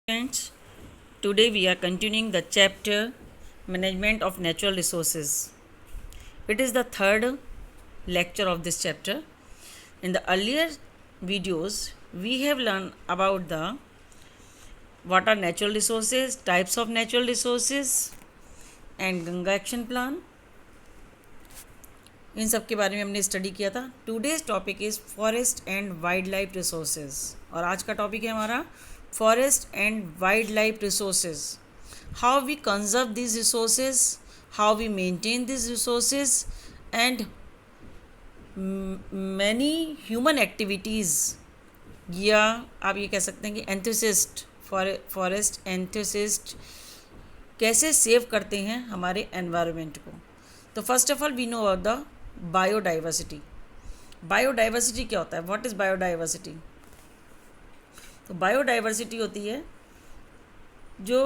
Friends, today we are continuing the chapter Management of Natural Resources. It is the third lecture of this chapter. In the earlier videos, we have learned about the what are natural resources, types of natural resources, and Ganga Action Plan. इन सब के बारे में हमने study किया था. Today's topic is forest and wildlife resources और आज का टॉपिक है हमारा forest and wildlife resources. How we conserve this resources, how we maintain this resources and many human activities, या आप ये कह सकते हैं कि एंथुसिस्ट फॉरेस्ट एंथुसिस्ट कैसे सेव करते हैं हमारे एनवायरनमेंट को. तो first of all we know about the biodiversity. Biodiversity क्या होता है? What is biodiversity? तो बायोडाइवर्सिटी होती है जो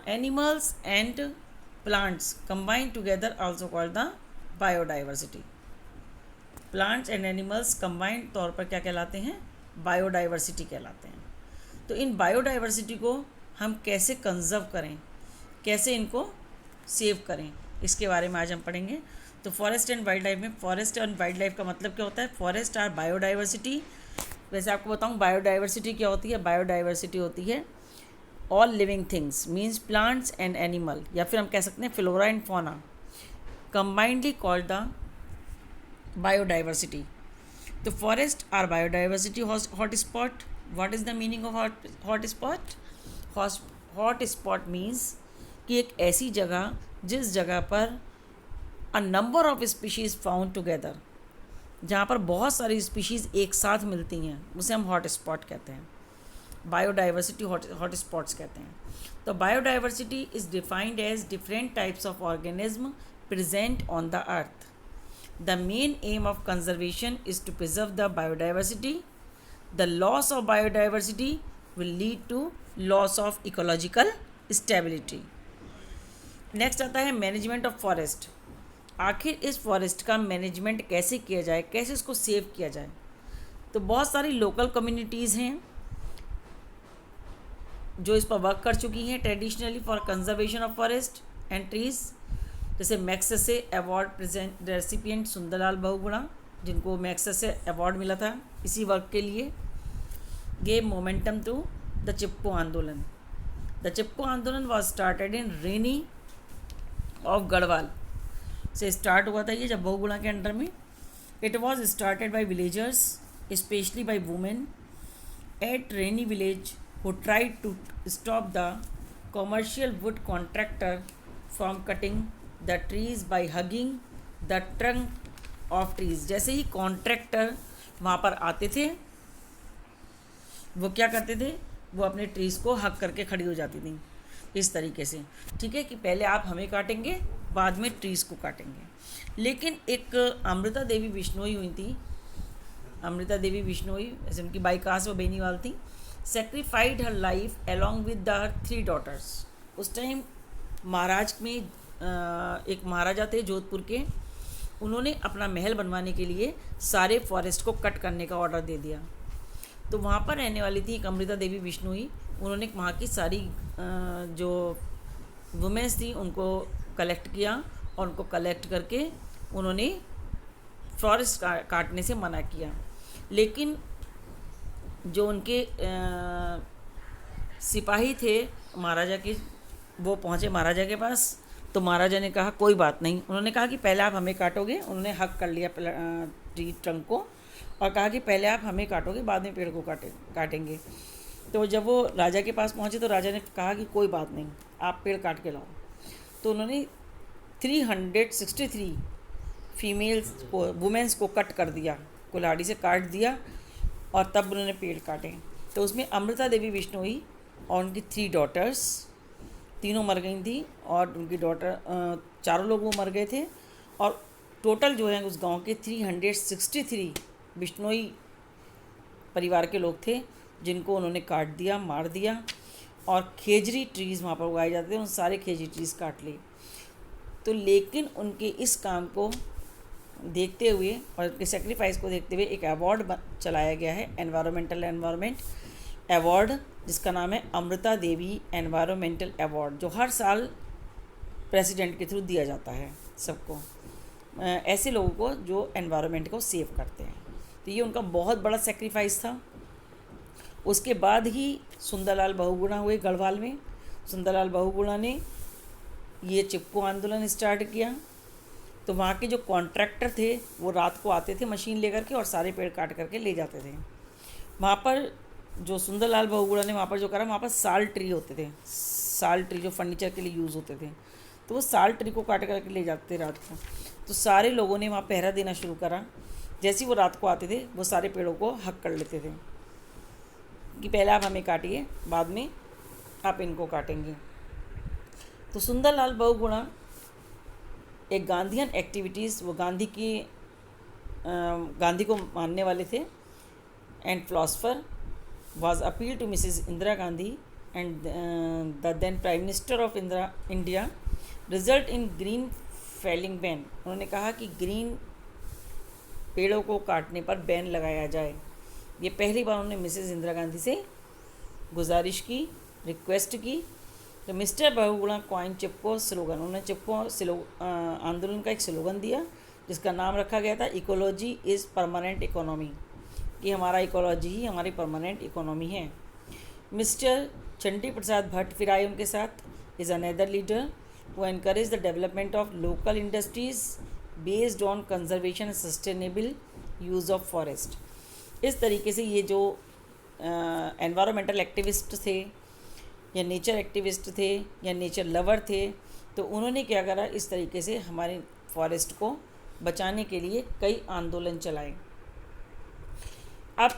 animals and plants combine together also called the biodiversity. Plants and animals combined तौर पर क्या कहलाते हैं? बायोडाइवर्सिटी कहलाते हैं. तो इन बायोडाइवर्सिटी को हम कैसे कंजर्व करें, कैसे इनको सेव करें, इसके बारे में आज हम पढ़ेंगे. तो फॉरेस्ट एंड वाइल्ड लाइफ में फॉरेस्ट एंड वाइल्ड लाइफ का मतलब क्या होता है? Forest are biodiversity. वैसे आपको बताऊं बायोडाइवर्सिटी क्या होती है. बायोडाइवर्सिटी होती है all living things, means plants and animal, या फिर हम कह सकते हैं flora and fauna combinedly called the biodiversity. तो forest are biodiversity hot spot. What is the meaning of hot spot? Hot spot means कि एक ऐसी जगह जिस जगह पर a number of species found together, जहाँ पर बहुत सारी स्पीशीज़ एक साथ मिलती हैं, उसे हम हॉट स्पॉट कहते हैं. बायोडाइवर्सिटी हॉट स्पॉट्स कहते हैं. तो biodiversity is defined as different types of organism present on the earth. The main aim of conservation is to preserve the biodiversity. The loss of biodiversity will lead to loss of ecological stability. Next आता है management of forest. आखिर इस forest का management कैसे किया जाए, कैसे इसको सेव किया जाए. तो बहुत सारी लोकल कम्युनिटीज़ हैं जो इस पर वर्क कर चुकी हैं traditionally for conservation of forest and trees. जैसे Magsaysay award present recipient Sunderlal Bahuguna, जिनको मैक्सेसे अवार्ड मिला था इसी वर्क के लिए, gave momentum to the Chipko Andolan. The Chipko Andolan was started in Reni of Garhwal से स्टार्ट हुआ था ये जब बहुगुणा के अंडर में. It was started by villagers specially by women at rainy village who tried to stop the commercial wood contractor from cutting the trees by hugging the trunk of trees. जैसे ही contractor वहाँ पर आते थे वो क्या करते थे? वो अपने ट्रीज़ को हक करके खड़ी हो जाती थी इस तरीके से. ठीक है कि पहले आप हमें काटेंगे, बाद में ट्रीज़ को काटेंगे. लेकिन एक अमृता देवी बिश्नोई हुई थी. अमृता देवी बिश्नोई, ऐसे उनकी बाई कास्ट वो बेनीवाल थी. सेक्रीफाइड हर life along with the 3 daughters. उस टाइम महाराज में एक महाराजा थे जोधपुर के, उन्होंने अपना महल बनवाने के लिए सारे फॉरेस्ट को कट करने का ऑर्डर दे दिया. तो वहाँ पर रहने वाली थी एक अमृता देवी बिश्नोई. उन्होंने वहाँ की सारी जो वुमेन्स थी उनको कलेक्ट किया और उनको कलेक्ट करके उन्होंने फॉरेस्ट काटने से मना किया. लेकिन जो उनके सिपाही थे महाराजा के, वो पहुँचे महाराजा के पास. तो महाराजा ने कहा कोई बात नहीं. उन्होंने कहा कि पहले आप हमें काटोगे. उन्होंने हक कर लिया ट्री ट्रंक को और कहा कि पहले आप हमें काटोगे, बाद में पेड़ को काटेंगे. तो जब वो राजा के पास पहुँचे तो राजा ने कहा कि कोई बात नहीं, आप पेड़ काट के लाओ. तो उन्होंने 363 फीमेल्स को, वुमेन्स को कट कर दिया, कुल्हाड़ी से काट दिया और तब उन्होंने पेड़ काटे. तो उसमें अमृता देवी बिश्नोई और उनकी 3 daughters, तीनों मर गई थी और उनकी डॉटर चारों लोग वो मर गए थे. और टोटल जो है उस गांव के 363 बिश्नोई परिवार के लोग थे जिनको उन्होंने काट दिया, मार दिया. और खेजरी ट्रीज़ वहाँ पर उगाए जाते थे, उन सारे खेजरी ट्रीज़ काट लिए. तो लेकिन उनके इस काम को देखते हुए और उनके सेक्रीफाइस को देखते हुए एक अवार्ड चलाया गया है एनवायरमेंट अवार्ड जिसका नाम है अमृता देवी एनवायरमेंटल अवार्ड, जो हर साल प्रेसिडेंट के थ्रू दिया जाता है सबको, ऐसे लोगों को जो एनवायरनमेंट को सेव करते हैं। तो ये उनका बहुत बड़ा सेक्रीफाइस था। उसके बाद ही सुंदरलाल बहुगुणा हुए गढ़वाल में। सुंदरलाल बहुगुणा ने ये चिपको आंदोलन स्टार्ट किया। तो वहाँ के जो कॉन्ट्रैक्टर थे वो रात को आते थे मशीन लेकर के और सारे पेड़ काट करके ले जाते थे। वहाँ पर जो सुंदरलाल बहुगुणा ने वहाँ पर जो करा, वहाँ पर साल ट्री होते थे, साल ट्री जो फर्नीचर के लिए यूज़ होते थे, तो वो साल ट्री को काट करके ले जाते थे रात को। तो सारे लोगों ने वहाँ पहरा देना शुरू करा। जैसे ही वो रात को आते थे वो सारे पेड़ों को हक कर लेते थे कि पहले आप हमें काटिए, बाद में आप इनको काटेंगे। तो सुंदरलाल बहुगुणा एक गांधीयन एक्टिविटीज़, वो गांधी को मानने वाले थे, and philosopher was appealed to Mrs. Indira Gandhi and the then Prime Minister of India result in green felling ban। उन्होंने कहा कि ग्रीन पेड़ों को काटने पर बैन लगाया जाए। ये पहली बार उन्होंने मिसेस इंदिरा गांधी से गुजारिश की, रिक्वेस्ट की। तो मिस्टर बहुगुणा कॉइन चिपको स्लोगन, उन्होंने चिपको आंदोलन का एक स्लोगन दिया जिसका नाम रखा गया था इकोलॉजी इज़ परमानेंट इकोनॉमी, कि हमारा इकोलॉजी ही हमारी परमानेंट इकोनॉमी है। मिस्टर चंडी प्रसाद भट्ट फिर आए उनके साथ, is another leader who encourage the development of local industries based on conservation and sustainable use of forest. इस तरीके से ये जो एनवायरमेंटल एक्टिविस्ट थे या नेचर एक्टिविस्ट थे या नेचर लवर थे, तो उन्होंने क्या करा, इस तरीके से हमारे फॉरेस्ट को बचाने के लिए कई आंदोलन चलाए। अब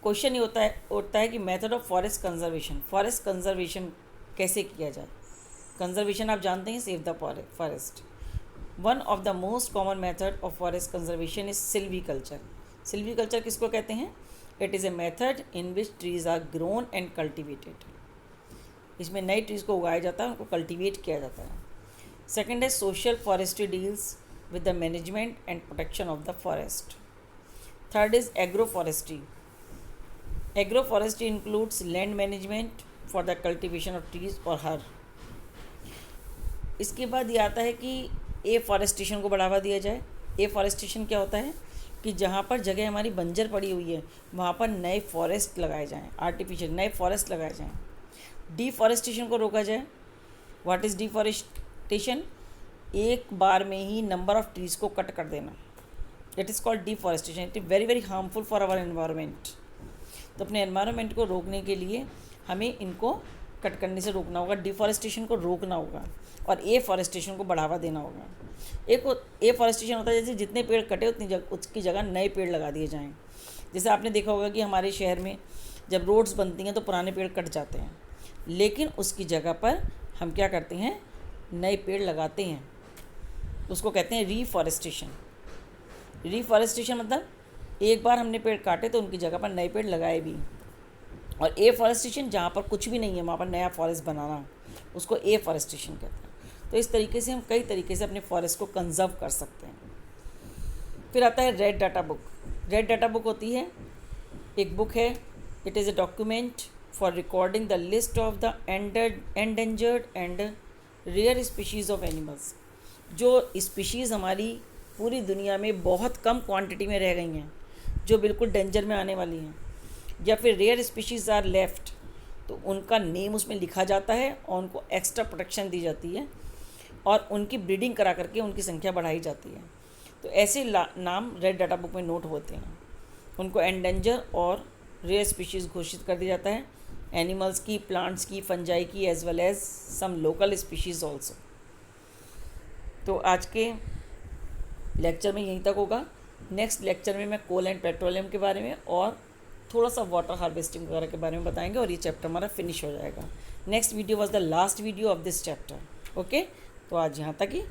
क्वेश्चन ये होता है कि मेथड ऑफ फॉरेस्ट कंजर्वेशन कैसे किया जाए। कंजर्वेशन आप जानते हैं, save the forest. One of the most common method of forest conservation is silviculture. Silviculture किसको कहते हैं? It is a method in which trees are grown and cultivated. इसमें नए ट्रीज को उगाया जाता है, उनको कल्टिवेट किया जाता है। सेकेंड है social forestry deals with the management and protection of the forest. Third is agroforestry. Agroforestry includes land management for the cultivation of trees और हर। इसके बाद ये आता है कि एफॉरेस्टेशन को बढ़ावा दिया जाए। एफॉरेस्टेशन क्या होता है कि जहाँ पर जगह हमारी बंजर पड़ी हुई है वहाँ पर नए फॉरेस्ट लगाए जाएँ, आर्टिफिशियल नए फॉरेस्ट लगाए जाएँ। डिफॉरेस्टेशन को रोका जाए। What is deforestation? एक बार में ही नंबर ऑफ ट्रीज़ को कट कर देना, it is called deforestation. It is very very harmful for our environment. तो अपने एनवायरनमेंट को रोकने के लिए हमें इनको कट करने से रोकना होगा, डिफॉरेस्टेशन को रोकना होगा और एफॉरेस्टेशन को बढ़ावा देना होगा। एफॉरेस्टेशन होता है जैसे जितने पेड़ कटे उसकी जगह नए पेड़ लगा दिए जाएँ। जैसे आपने देखा होगा कि हमारे शहर में जब रोड्स बनती हैं तो पुराने पेड़ कट जाते हैं, लेकिन उसकी जगह पर हम क्या करते हैं, नए पेड़ लगाते हैं। उसको कहते हैं रीफॉरेस्टेशन। रीफॉरेस्टेशन मतलब एक बार हमने पेड़ काटे तो उनकी जगह पर नए पेड़ लगाए भी। और एफॉरेस्टेशन जहाँ पर कुछ भी नहीं है वहाँ पर नया फॉरेस्ट बनाना, उसको एफॉरेस्टेशन कहते हैं। तो इस तरीके से हम कई तरीके से अपने फॉरेस्ट को कंजर्व कर सकते हैं। फिर आता है red data book. Red data book होती है, एक बुक है, it is a document for recording the list of the endangered and rare species of animals. जो स्पीशीज़ हमारी पूरी दुनिया में बहुत कम क्वांटिटी में रह गई हैं, जो बिल्कुल डेंजर में आने वाली हैं, या फिर रेयर स्पीशीज़ आर लेफ्ट, तो उनका नेम उसमें लिखा जाता है और उनको एक्स्ट्रा प्रोटेक्शन दी जाती है और उनकी ब्रीडिंग करा करके उनकी संख्या बढ़ाई जाती है। तो ऐसे नाम रेड डाटा बुक में नोट होते हैं। उनको एंडेंजर और रेयर स्पीशीज़ घोषित कर दिया जाता है, एनिमल्स की, प्लांट्स की, फंजाई की, as well as some local species also. तो आज के लेक्चर में यहीं तक होगा। नेक्स्ट लेक्चर में मैं कोल एंड पेट्रोलियम के बारे में और थोड़ा सा वाटर हार्वेस्टिंग वगैरह के बारे में बताएंगे और ये चैप्टर हमारा फिनिश हो जाएगा। Next video was the last video of this chapter. Okay, तो आज यहाँ तक ही।